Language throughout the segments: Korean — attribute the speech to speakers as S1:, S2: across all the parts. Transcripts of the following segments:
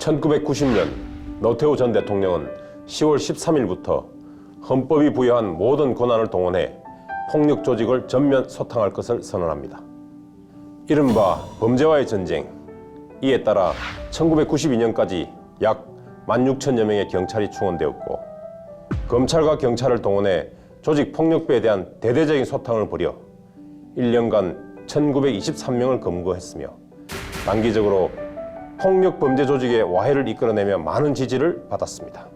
S1: 1990년 노태우 전 대통령은 10월 13일부터 헌법이 부여한 모든 권한을 동원해 폭력 조직을 전면 소탕할 것을 선언합니다. 이른바 범죄와의 전쟁, 이에 따라 1992년까지 약 16,000여 명의 경찰이 충원되었고, 검찰과 경찰을 동원해 조직폭력배에 대한 대대적인 소탕을 벌여 1년간 1923명을 검거했으며, 단기적으로 폭력범죄 조직의 와해를 이끌어내며 많은 지지를 받았습니다.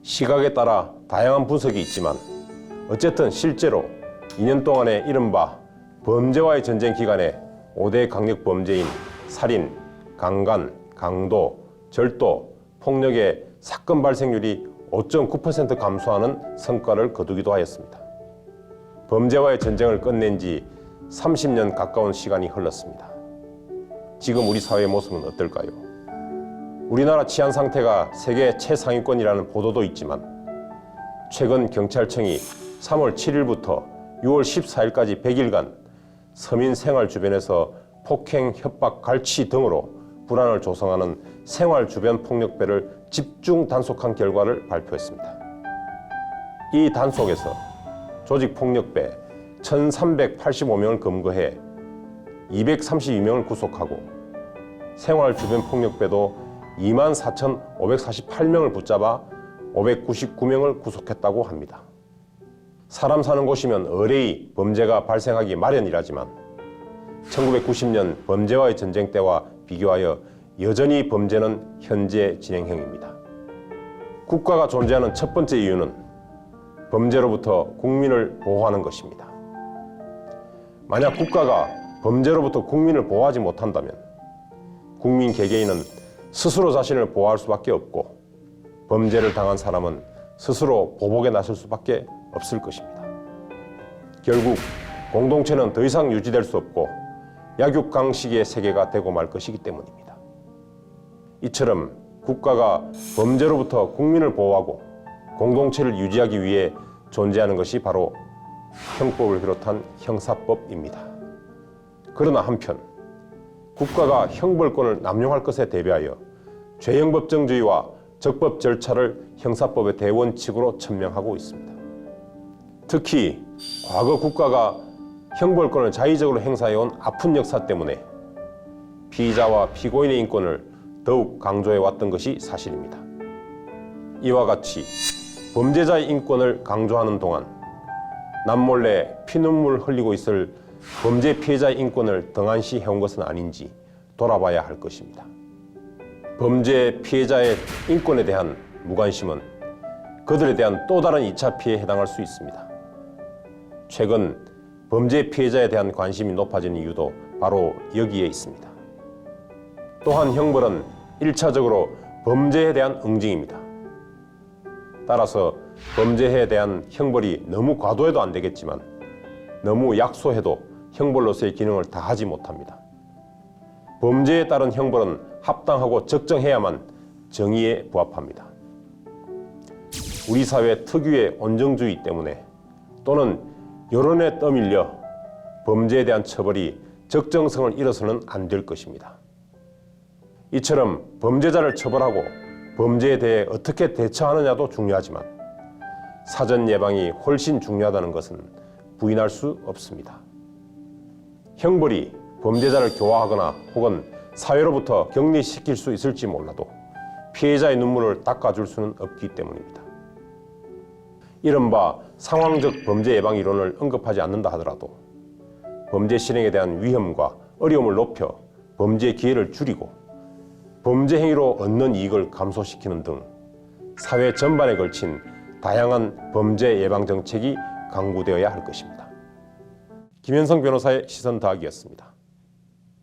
S1: 시각에 따라 다양한 분석이 있지만 어쨌든 실제로 2년 동안의 이른바 범죄와의 전쟁 기간에 5대 강력범죄인 살인, 강간, 강도, 절도, 폭력의 사건 발생률이 5.9% 감소하는 성과를 거두기도 하였습니다. 범죄와의 전쟁을 끝낸 지 30년 가까운 시간이 흘렀습니다. 지금 우리 사회의 모습은 어떨까요? 우리나라 치안 상태가 세계 최상위권이라는 보도도 있지만, 최근 경찰청이 3월 7일부터 6월 14일까지 100일간 서민 생활 주변에서 폭행, 협박, 갈취 등으로 불안을 조성하는 생활 주변 폭력배를 집중 단속한 결과를 발표했습니다. 이 단속에서 조직 폭력배 1,385명을 검거해 232명을 구속하고, 생활 주변 폭력배도 24,548명을 붙잡아 599명을 구속했다고 합니다. 사람 사는 곳이면 의뢰이 범죄가 발생하기 마련이라지만 1990년 범죄와의 전쟁 때와 비교하여 여전히 범죄는 현재 진행형입니다. 국가가 존재하는 첫 번째 이유는 범죄로부터 국민을 보호하는 것입니다. 만약 국가가 범죄로부터 국민을 보호하지 못한다면 국민 개개인은 스스로 자신을 보호할 수밖에 없고, 범죄를 당한 사람은 스스로 보복에 나설 수밖에 없을 것입니다. 결국 공동체는 더 이상 유지될 수 없고 약육강식의 세계가 되고 말 것이기 때문입니다. 이처럼 국가가 범죄로부터 국민을 보호하고 공동체를 유지하기 위해 존재하는 것이 바로 형법을 비롯한 형사법입니다. 그러나 한편 국가가 형벌권을 남용할 것에 대비하여 죄형법정주의와 적법 절차를 형사법의 대원칙으로 천명하고 있습니다. 특히 과거 국가가 형벌권을 자의적으로 행사해온 아픈 역사 때문에 피의자와 피고인의 인권을 더욱 강조해왔던 것이 사실입니다. 이와 같이 범죄자의 인권을 강조하는 동안 남몰래 피눈물 흘리고 있을 범죄 피해자의 인권을 등한시해온 것은 아닌지 돌아봐야 할 것입니다. 범죄 피해자의 인권에 대한 무관심은 그들에 대한 또 다른 2차 피해에 해당할 수 있습니다. 최근 범죄 피해자에 대한 관심이 높아진 이유도 바로 여기에 있습니다. 또한 형벌은 1차적으로 범죄에 대한 응징입니다. 따라서 범죄에 대한 형벌이 너무 과도해도 안 되겠지만 너무 약소해도 형벌로서의 기능을 다하지 못합니다. 범죄에 따른 형벌은 합당하고 적정해야만 정의에 부합합니다. 우리 사회 특유의 온정주의 때문에 또는 여론에 떠밀려 범죄에 대한 처벌이 적정성을 잃어서는 안 될 것입니다. 이처럼 범죄자를 처벌하고 범죄에 대해 어떻게 대처하느냐도 중요하지만 사전 예방이 훨씬 중요하다는 것은 부인할 수 없습니다. 형벌이 범죄자를 교화하거나 혹은 사회로부터 격리시킬 수 있을지 몰라도 피해자의 눈물을 닦아줄 수는 없기 때문입니다. 이른바 상황적 범죄 예방 이론을 언급하지 않는다 하더라도 범죄 실행에 대한 위험과 어려움을 높여 범죄 기회를 줄이고 범죄 행위로 얻는 이익을 감소시키는 등 사회 전반에 걸친 다양한 범죄 예방 정책이 강구되어야 할 것입니다. 김현성 변호사의 시선 더하기였습니다.